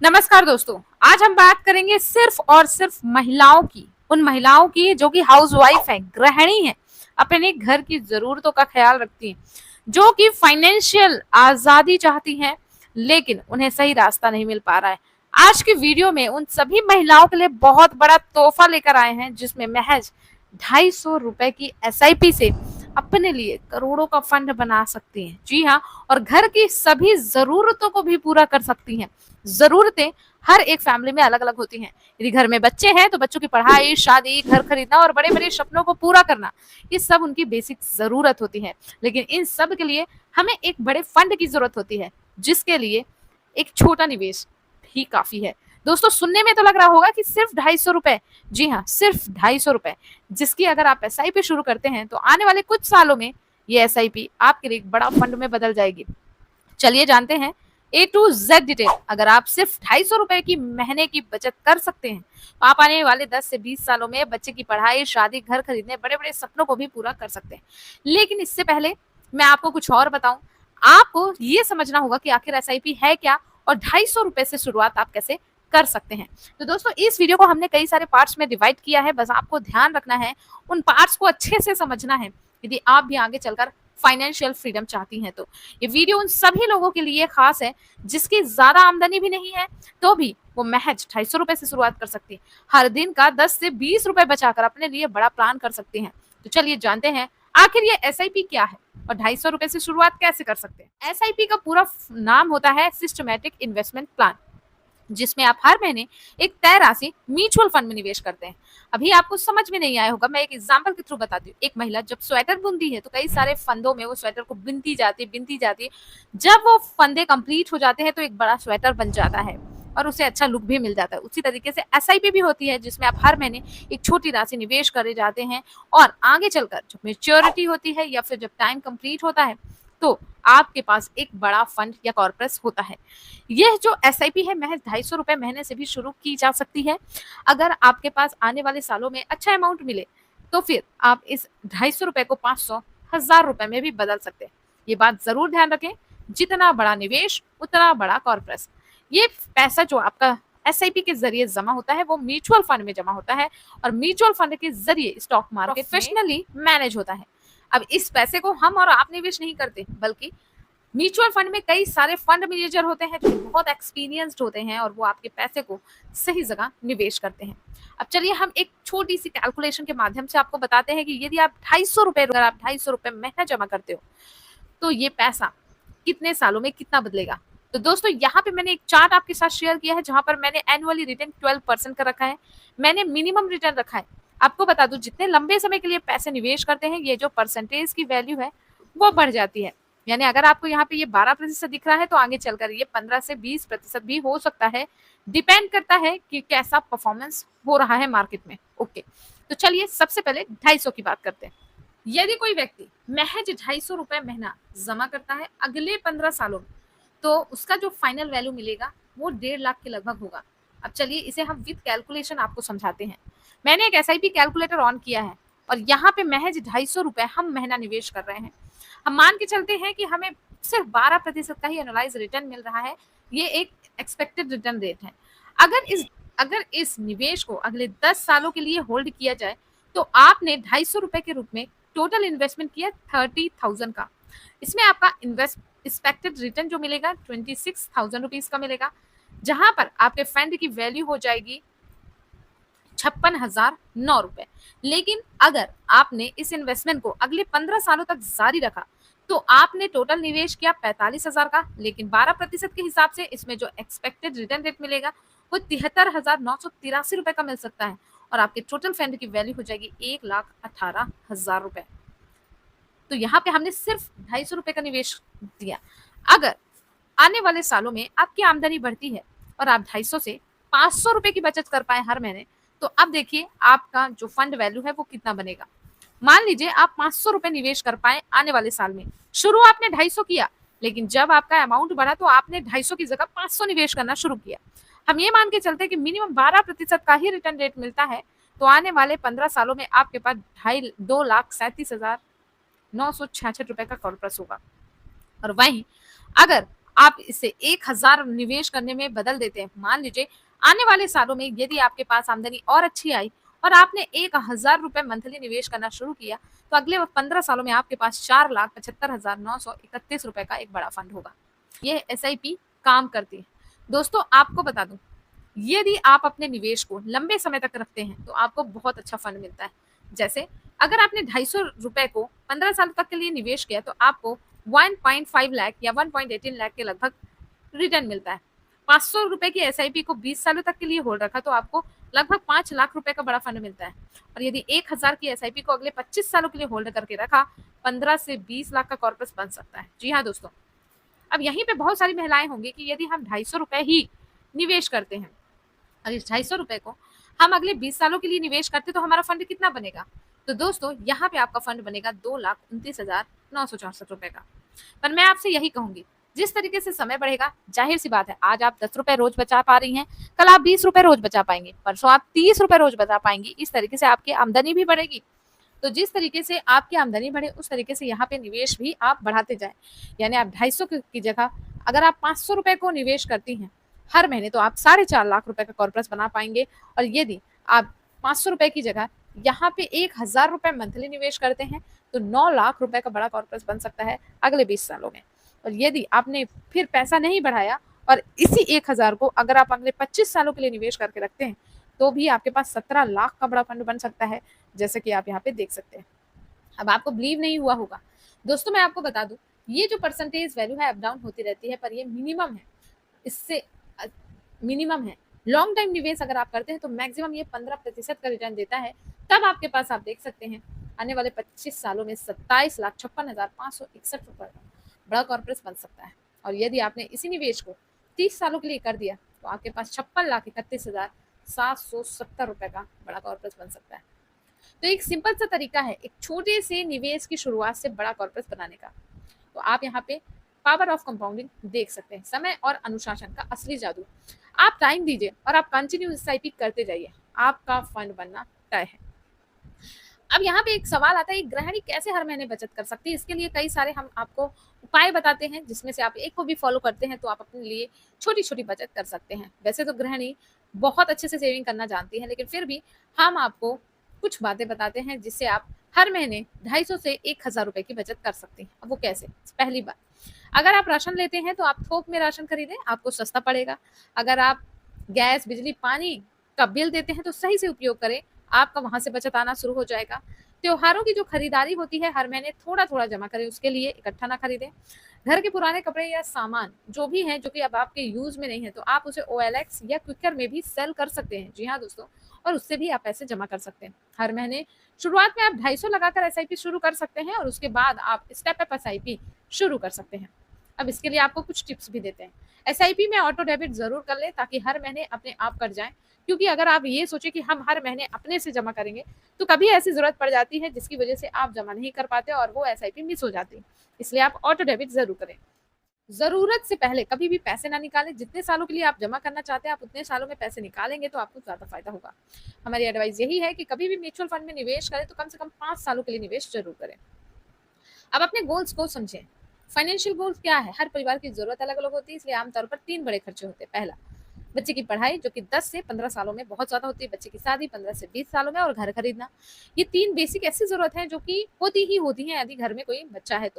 नमस्कार दोस्तों, आज हम बात करेंगे सिर्फ और सिर्फ महिलाओं की, उन महिलाओं की जो कि हाउसवाइफ है, गृहिणी है, अपने घर की जरूरतों का ख्याल रखती हैं, जो कि फाइनेंशियल आजादी चाहती हैं, लेकिन उन्हें सही रास्ता नहीं मिल पा रहा है। आज की वीडियो में उन सभी महिलाओं के लिए बहुत बड़ा तोहफा लेकर आए हैं, जिसमें महज 250 रुपए की एसआईपी से अपने लिए करोड़ों का फंड बना सकती हैं। जी हाँ, और घर की सभी जरूरतों को भी पूरा कर सकती हैं। जरूरतें हर एक फैमिली में अलग अलग होती हैं। यदि घर में बच्चे हैं तो बच्चों की पढ़ाई, शादी, घर खरीदना और बड़े बड़े सपनों को पूरा करना, ये सब उनकी बेसिक जरूरत होती है। लेकिन इन सब के लिए हमें एक बड़े फंड की जरूरत होती है, जिसके लिए एक छोटा निवेश ही काफी है। दोस्तों, सुनने में तो लग रहा होगा कि सिर्फ 250 रुपए। जी हाँ, सिर्फ 250 रुपए, जिसकी अगर आप एसआईपी शुरू करते हैं तो आने वाले कुछ सालों में ये एसआईपी आपके लिए एक बड़ा फंड में बदल जाएगी। चलिए जानते हैं ए टू जेड डिटेल। अगर आप सिर्फ 250 रुपए की महीने की बचत कर सकते हैं तो आप आने वाले 10 से 20 सालों में बच्चे की पढ़ाई, शादी, घर खरीदने, बड़े बड़े सपनों को भी पूरा कर सकते हैं। लेकिन इससे पहले मैं आपको कुछ और बताऊं। आपको ये समझना होगा कि आखिर एसआईपी है क्या और 250 रुपए से शुरुआत आप कैसे कर सकते हैं। तो दोस्तों, इस वीडियो को हमने कई सारे पार्ट्स में डिवाइड किया है। बस आपको ध्यान रखना है, उन पार्ट्स को अच्छे से समझना है, यदि आप भी आगे चलकर फाइनेंशियल फ्रीडम चाहती हैं तो। ये वीडियो उन सभी लोगों के लिए खास है जिसकी ज्यादा आमदनी भी नहीं है, तो भी वो महज 250 रुपए से शुरुआत कर सकती है। हर दिन का 10 से 20 रुपए बचाकर अपने लिए बड़ा प्लान कर सकती हैं। तो चलिए जानते हैं आखिर ये एसआईपी क्या है और 250 रुपए से शुरुआत कैसे कर सकते हैं। एसआईपी का पूरा नाम होता है सिस्टमैटिक इन्वेस्टमेंट प्लान, जिसमें आप हर महीने एक तय राशि म्यूचुअल फंड में निवेश करते हैं। अभी आपको समझ में नहीं आया होगा, मैं एक एग्जांपल के थ्रू बताती हूँ। एक महिला जब स्वेटर बुनती है तो कई सारे फंदों में वो स्वेटर को बिनती जाती है। जब वो फंदे कंप्लीट हो जाते हैं तो एक बड़ा स्वेटर बन जाता है और उसे अच्छा लुक भी मिल जाता है। उसी तरीके से एसआईपी भी होती है, जिसमें आप हर महीने एक छोटी राशि निवेश करे जाते हैं और आगे चलकर जब मेच्योरिटी होती है या फिर जब टाइम कंप्लीट होता है तो आपके पास एक बड़ा फंड या कॉर्पस होता है। यह जो एसआईपी है महज 250 रुपए महीने से भी शुरू की जा सकती है। अगर आपके पास आने वाले सालों में अच्छा अमाउंट मिले तो फिर आप इस 250 रुपए को 500, 1000 रुपए में भी बदल सकते हैं। ये बात जरूर ध्यान रखें, जितना बड़ा निवेश उतना बड़ा कॉर्पस। ये पैसा जो आपका एसआईपी के जरिए जमा होता है वो म्यूचुअल फंड में जमा होता है और म्यूचुअल फंड के जरिए स्टॉक मार्केट प्रोफेशनली मैनेज होता है। अब इस पैसे को हम और आप निवेश नहीं करते, बल्कि म्यूचुअल फंड में कई सारे फंड मैनेजर होते हैं जो बहुत एक्सपीरियंस्ड होते हैं और वो आपके पैसे को सही जगह निवेश करते हैं। अब चलिए हम एक छोटी सी कैलकुलेशन के माध्यम से आपको बताते हैं कि यदि आप 250 रुपए, अगर आप 250 रुपए महीना जमा करते हो तो ये पैसा कितने सालों में कितना बदलेगा। तो दोस्तों, यहाँ पे मैंने एक चार्ट आपके साथ शेयर किया है, जहां पर मैंने एनुअली रिटर्न 12% का रखा है। मैंने मिनिमम रिटर्न रखा है। आपको बता दूं, जितने लंबे समय के लिए पैसे निवेश करते हैं, ये जो परसेंटेज की वैल्यू है वो बढ़ जाती है। यानी अगर आपको यहाँ पे ये 12% दिख रहा है तो आगे चलकर ये 15 से 20% भी हो सकता है। डिपेंड करता है कि कैसा परफॉर्मेंस हो रहा है मार्केट में। ओके, तो चलिए सबसे पहले 250 की बात करते हैं। यदि कोई व्यक्ति महज 250 रुपए महीना जमा करता है अगले 15 सालों में, तो उसका जो फाइनल वैल्यू मिलेगा वो 1.5 लाख के लगभग होगा। अब चलिए इसे हम विद कैलकुलेशन आपको समझाते हैं। मैंने एक एसआईपी कैलकुलेटर ऑन किया है और यहाँ पे महज 250 रुपए हम महीना निवेश कर रहे हैं। हम मान के चलते हैं कि हमें सिर्फ 12% का ही एनालाइज रिटर्न मिल रहा है। ये एक एक्सपेक्टेड रिटर्न रेट है। अगर इस निवेश को अगले 10 सालों के लिए होल्ड किया जाए तो आपने 250 रुपए के रूप में टोटल इन्वेस्टमेंट किया 30,000 का। इसमें आपका एक्सपेक्टेड रिटर्न जो मिलेगा 26,000 रुपीज का मिलेगा, जहां पर आपके फंड की वैल्यू हो जाएगी 56,009 रुपए। लेकिन अगर आपने इस इन्वेस्टमेंट को अगले 15 सालों तक जारी रखा तो आपने टोटल निवेश किया 45,000 का, लेकिन 12% के हिसाब से इसमें जो एक्सपेक्टेड रिटर्न रेट मिलेगा वो 73,983 रुपए का मिल सकता है और आपके टोटल फंड की वैल्यू हो जाएगी 1,18,000 रुपए। तो यहाँ पे हमने सिर्फ 250 रुपए का निवेश दिया। अगर आने वाले सालों में आपकी आमदनी बढ़ती है और आप 250 से 500 रुपए की बचत कर पाए हर महीने, तो अब देखिए आपका जो फंड वैल्यू है वो कितना बनेगा। मान लीजिए आप 500 रुपए निवेश कर पाए आने वाले साल में। शुरू आपने 250 किया, लेकिन जब आपका अमाउंट बढ़ा तो आपने 250 की जगह 500 निवेश करना शुरू किया। हम ये मान के चलते हैं कि मिनिमम 12% का ही रिटर्न रेट मिलता है, तो आने वाले 15 सालों में आपके पास 2,37,966 रुपए का कॉर्पस होगा। और वहीं अगर आप इसे 1000 निवेश करने में बदल देते हैं, मान लीजिए आने वाले सालों में यदि आपके पास आमदनी और अच्छी आई और आपने 1000 रुपए मंथली निवेश करना शुरू किया, तो अगले 15 सालों में आपके पास 4,75,931 रुपए का एक बड़ा फंड होगा। ये एसआईपी काम करती है। दोस्तों आपको बता दूं, यदि आप अपने निवेश को लंबे समय तक रखते हैं तो आपको बहुत अच्छा फंड मिलता है। जैसे अगर आपने 250 रुपए को 15 साल तक के लिए निवेश किया तो आपको 1.5 लाख या 1.18 लाख के लगभग रिटर्न मिलता है। 500 रुपए की एसआईपी को 20 सालों तक के लिए होल्ड रखा तो आपको लगभग 5 लाख रुपए का बड़ा फंड मिलता है। और यदि 1000 की एसआईपी को अगले 25 सालों के लिए होल्ड करके रखा, 15 से 20 लाख का कॉर्पस बन सकता है। जी हाँ दोस्तों, अब यहीं पे बहुत सारी महिलाएं होंगी कि यदि हम 250 रुपए ही निवेश करते हैं और इस 250 रुपए को हम अगले 20 सालों के लिए निवेश करते तो हमारा फंड कितना बनेगा? तो दोस्तों यहाँ पे आपका फंड बनेगा 2,29,964 रुपए का। पर मैं आपसे यही कहूंगी, जिस तरीके से समय बढ़ेगा, जाहिर सी बात है आज आप 10 रुपए रोज बचा पा रही हैं, कल आप 20 रुपए रोज बचा पाएंगे, परसों आप 30 रुपए रोज बचा पाएंगी। इस तरीके से आपकी आमदनी भी बढ़ेगी। तो जिस तरीके से आपकी आमदनी बढ़े उस तरीके से यहाँ पे निवेश भी आप बढ़ाते जाएं। यानी आप 250 की जगह अगर आप 500 रुपए को निवेश करती हैं हर महीने, तो आप 4.5 लाख रुपए का कॉर्पस बना पाएंगे। और यदि आप 500 रुपए की जगह यहाँ पे 1000 रुपए मंथली निवेश करते हैं तो 9 लाख रुपए का बड़ा कॉर्पस बन सकता है अगले 20 सालों में। और यदि आपने फिर पैसा नहीं बढ़ाया और इसी 1000 को अगर आप अगले 25 सालों के लिए निवेश करके रखते हैं तो भी आपके पास 17 लाख का बड़ा फंड बन सकता है, जैसे कि आप यहाँ पे देख सकते हैं। अब आपको बिलीव नहीं हुआ होगा दोस्तों, मैं आपको बता दूं, ये जो परसेंटेज वैल्यू है अप डाउन होती रहती है, पर ये मिनिमम है, इससे मिनिमम है। लॉन्ग टाइम निवेश अगर आप करते हैं तो मैक्सिमम ये 15% का रिटर्न देता है। तब आपके पास आप देख सकते हैं आने वाले 25 सालों में 27,56,561 रुपए का बड़ा कॉर्पस बन सकता है। और यदि आपने इसी निवेश को 30 सालों के लिए कर दिया तो आपके पास 56,31,770 रुपए का बड़ा कॉर्पस बन सकता है। तो एक सिंपल सा तरीका है एक छोटे से निवेश की शुरुआत से बड़ा कॉर्पस बनाने का। तो आप यहाँ पे पावर ऑफ कंपाउंडिंग देख सकते हैं, समय और अनुशासन का असली जादू। आप टाइम दीजिए और आप कंटिन्यू एसआईपी करते जाइए, आपका फंड बनना तय है। अब यहाँ पे एक सवाल आता है, एक गृहिणी कैसे हर महीने बचत कर सकती है? इसके लिए कई सारे हम आपको उपाय बताते हैं, जिसमें से आप एक को भी फॉलो करते हैं तो आप अपने लिए छोटी छोटी बचत कर सकते हैं। वैसे तो गृहिणी बहुत अच्छे से सेविंग करना जानती है, लेकिन फिर भी हम आपको कुछ बातें बताते हैं जिससे आप हर महीने 250 से 1000 रुपए की बचत कर सकते हैं। अब वो कैसे? पहली बात, अगर आप राशन लेते हैं तो आप थोक में राशन खरीदें, आपको सस्ता पड़ेगा। अगर आप गैस बिजली पानी का बिल देते हैं तो सही से उपयोग करें, आपका वहां से बचत आना शुरू हो जाएगा। त्योहारों की जो खरीदारी होती है हर महीने थोड़ा थोड़ा जमा करें, उसके लिए इकट्ठा ना खरीदें। घर के पुराने कपड़े या सामान जो भी है जो कि अब आपके यूज में नहीं है, तो आप उसे OLX या क्विकर में भी सेल कर सकते हैं। जी हाँ दोस्तों, और उससे भी आप पैसे जमा कर सकते हैं। हर महीने शुरुआत में आप 250 लगाकर एसआईपी शुरू कर सकते हैं और उसके बाद आप स्टेप अप एसआईपी शुरू कर सकते हैं। अब इसके लिए आपको कुछ टिप्स भी देते हैं। एसआईपी में ऑटो डेबिट जरूर कर लें ताकि हर महीने अपने आप कट जाए, क्योंकि अगर आप ये सोचे कि हम हर महीने अपने से जमा करेंगे तो कभी ऐसी जरूरत पड़ जाती है जिसकी वजह से आप जमा नहीं कर पाते और वो एसआईपी मिस हो जाती है। इसलिए आप ऑटो डेबिट जरूर करें। जरूरत से पहले कभी भी पैसे ना निकालें। जितने सालों के लिए आप जमा करना चाहते हैं आप उतने सालों में पैसे निकालेंगे तो आपको ज्यादा फायदा होगा। हमारी एडवाइस यही है कि कभी भी म्यूचुअल फंड में निवेश करें तो कम से कम 5 सालों के लिए निवेश जरूर करें। अब अपने गोल्स को समझें। फाइनेंशियल गोल्स क्या है? हर परिवार की जरूरत अलग अलग होती है, इसलिए आमतौर पर 3 बड़े खर्चे होते हैं। पहला, बच्चे की पढ़ाई जो कि 10 से 15 सालों में बहुत ज्यादा होती है। बच्चे की शादी 15 से 20 सालों में, और घर खरीदना। ये 3 बेसिक ऐसी जरूरत है जो कि होती ही होती है यदि घर में कोई बच्चा है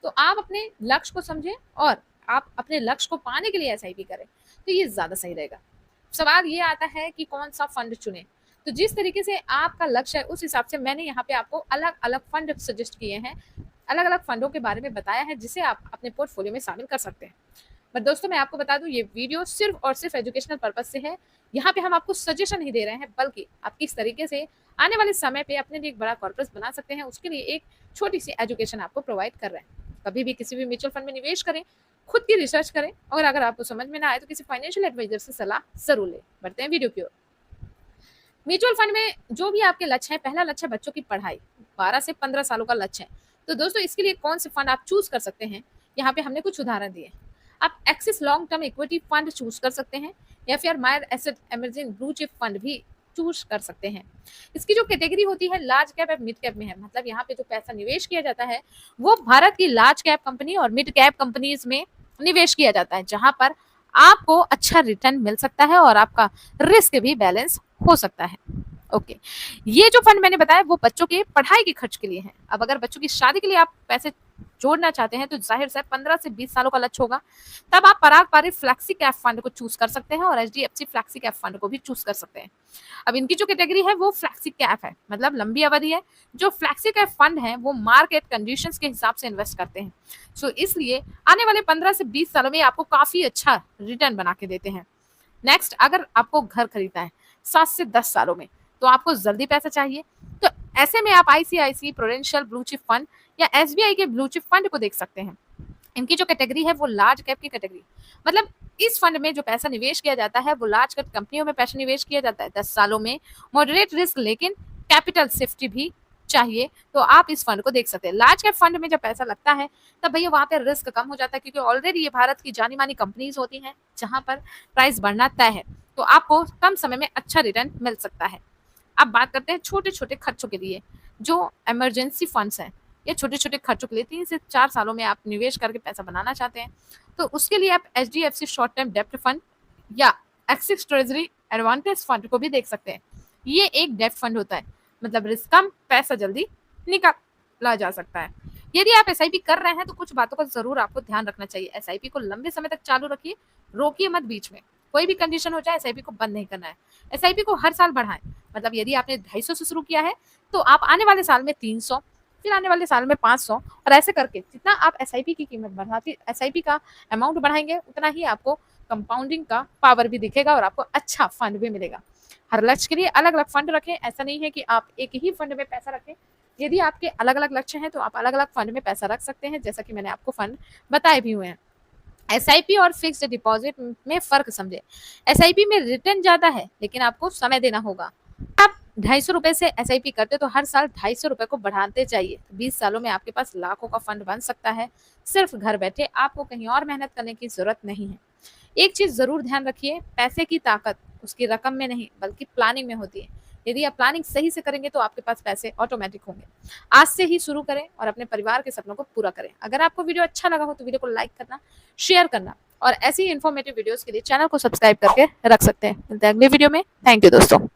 तो आप अपने लक्ष्य को समझें और आप अपने लक्ष्य को पाने के लिए एसआईपी करें, तो ये ज्यादा सही रहेगा। सवाल ये आता है कि कौन सा फंड चुने। तो जिस तरीके से आपका लक्ष्य है उस हिसाब से मैंने यहाँ पे आपको अलग अलग फंड सजेस्ट किए हैं, अलग अलग फंडों के बारे में बताया है जिसे आप अपने पोर्टफोलियो में शामिल कर सकते हैं। पर दोस्तों मैं आपको बता दूं, ये वीडियो सिर्फ और सिर्फ एजुकेशनल पर्पज से है। यहाँ पे हम आपको सजेशन नहीं दे रहे हैं, बल्कि आप किस तरीके से आने वाले समय पे अपने लिए एक बड़ा कॉर्पस बना सकते हैं उसके लिए एक छोटी सी एजुकेशन आपको प्रोवाइड कर रहे हैं। कभी भी किसी भी म्यूचुअल फंड में निवेश करें, खुद की रिसर्च करें, और अगर आपको समझ में ना आए तो किसी फाइनेंशियल एडवाइजर से सलाह जरूर लें। बढ़ते हैं वीडियो की ओर। म्यूचुअल फंड में जो भी आपके लक्ष्य है, पहला लक्ष्य है बच्चों की पढ़ाई, 12 से 15 सालों का लक्ष्य है। तो दोस्तों इसके लिए कौन से फंड आप चूज कर सकते हैं, यहाँ पे हमने कुछ उदाहरण दिए। आप axis long term equity fund choose कर सकते हैं, या फिर मायर asset emerging blue chip fund भी चूज कर सकते हैं। इसकी जो कैटेगरी होती है लार्ज कैप या मिड कैप में है, मतलब यहाँ पे जो पैसा निवेश किया जाता है वो भारत की लार्ज कैप कंपनी और मिड कैप कंपनीज में निवेश किया जाता है, जहां पर आपको अच्छा रिटर्न मिल सकता है और आपका रिस्क भी बैलेंस हो सकता है। ओके, ये जो फंड मैंने बताया वो बच्चों के पढ़ाई के खर्च के लिए है। अब अगर बच्चों की शादी के लिए आप पैसे जोड़ना चाहते हैं तो जाहिर से 15 से 20 सालों का लक्ष्य होगा, तब आप पराग पारित फ्लैक्सी कैप फंड को चूज कर सकते हैं और एचडीएफसी फ्लैक्सी कैप फंड को भी चूज कर सकते हैं। अब इनकी जो कैटेगरी है वो फ्लैक्सी कैप है, मतलब लंबी अवधि है। जो फ्लैक्सी कैप फंड है वो मार्केट कंडीशंस के हिसाब से इन्वेस्ट करते हैं, सो इसलिए आने वाले 15 से 20 सालों में आपको काफी अच्छा रिटर्न बना के देते हैं। नेक्स्ट, अगर आपको घर खरीदना है 7 से 10 सालों में, तो आपको जल्दी पैसा चाहिए, तो ऐसे में आप ICICI Prudential blue chip fund या एसबीआई के ब्लू चिप फंड को देख सकते हैं। इनकी जो कैटेगरी है वो लार्ज कैप की कैटेगरी, मतलब इस फंड में जो पैसा निवेश किया जाता है वो लार्ज कैप कंपनियों में पैसा निवेश किया जाता है 10 सालों में, मॉडरेट रिस्क लेकिन कैपिटल सेफ्टी भी चाहिए, तो आप इस फंड को देख सकते हैं। लार्ज कैप फंड में जब पैसा लगता है तब भैया वहां पे रिस्क कम हो जाता है, क्योंकि ऑलरेडी ये भारत की जानी मानी कंपनीज होती हैं जहां पर प्राइस बढ़ना तय है, तो आपको कम समय में अच्छा रिटर्न मिल सकता है। अब बात करते हैं छोटे छोटे खर्चों के लिए, जो इमरजेंसी फंड्स हैं या छोटे छोटे खर्चों के लिए 3 से 4 सालों में आप निवेश करके पैसा बनाना चाहते हैं, तो उसके लिए आप एचडीएफसी शॉर्ट टर्म डेप्ट फंड या एक्सिस ट्रेजरी एडवांटेज फंड को भी देख सकते हैं। ये एक डेप्ट फंड होता है, मतलब रिस्क कम, पैसा जल्दी निकाला जा सकता है। यदि आप एसआईपी कर रहे हैं तो कुछ बातों का जरूर आपको ध्यान रखना चाहिए। एसआईपी को लंबे समय तक चालू रखिए, रोकिए मत बीच में। कोई भी कंडीशन हो जाए एसआईपी को बंद नहीं करना है। एसआईपी को हर साल बढ़ाएं, मतलब यदि आपने 250 से शुरू किया है तो आप आने वाले साल में 300, फिर आने वाले साल में 500, और ऐसे करके जितना आप एसआईपी की कीमत बढ़ाती, एसआईपी का अमाउंट बढ़ाएंगे, उतना ही आपको कंपाउंडिंग का पावर भी दिखेगा और आपको अच्छा फंड भी मिलेगा। हर लक्ष्य के लिए अलग अलग फंड रखें, ऐसा नहीं है कि आप एक ही फंड में पैसा रखें। यदि आपके अलग अलग लक्ष्य हैं तो आप अलग अलग फंड में पैसा रख सकते हैं, जैसा कि मैंने आपको फंड बताए भी हुए हैं। एसआईपी और फिक्स्ड डिपॉजिट में फर्क समझे। एसआईपी में रिटर्न ज्यादा है लेकिन आपको समय देना होगा। आप 250 रुपए से एसआईपी करते तो हर साल 250 रुपए को बढ़ाते जाइए, 20 सालों में आपके पास लाखों का फंड बन सकता है, सिर्फ घर बैठे। आपको कहीं और मेहनत करने की जरूरत नहीं है। एक चीज जरूर ध्यान रखिए, पैसे की ताकत उसकी रकम में नहीं बल्कि प्लानिंग में होती है। यदि आप प्लानिंग सही से करेंगे तो आपके पास पैसे ऑटोमेटिक होंगे। आज से ही शुरू करें और अपने परिवार के सपनों को पूरा करें। अगर आपको वीडियो अच्छा लगा हो तो वीडियो को लाइक करना, शेयर करना, और ऐसी ही इन्फॉर्मेटिव वीडियोस के लिए चैनल को सब्सक्राइब करके रख सकते हैं। मिलते हैं अगले वीडियो में। थैंक यू दोस्तों।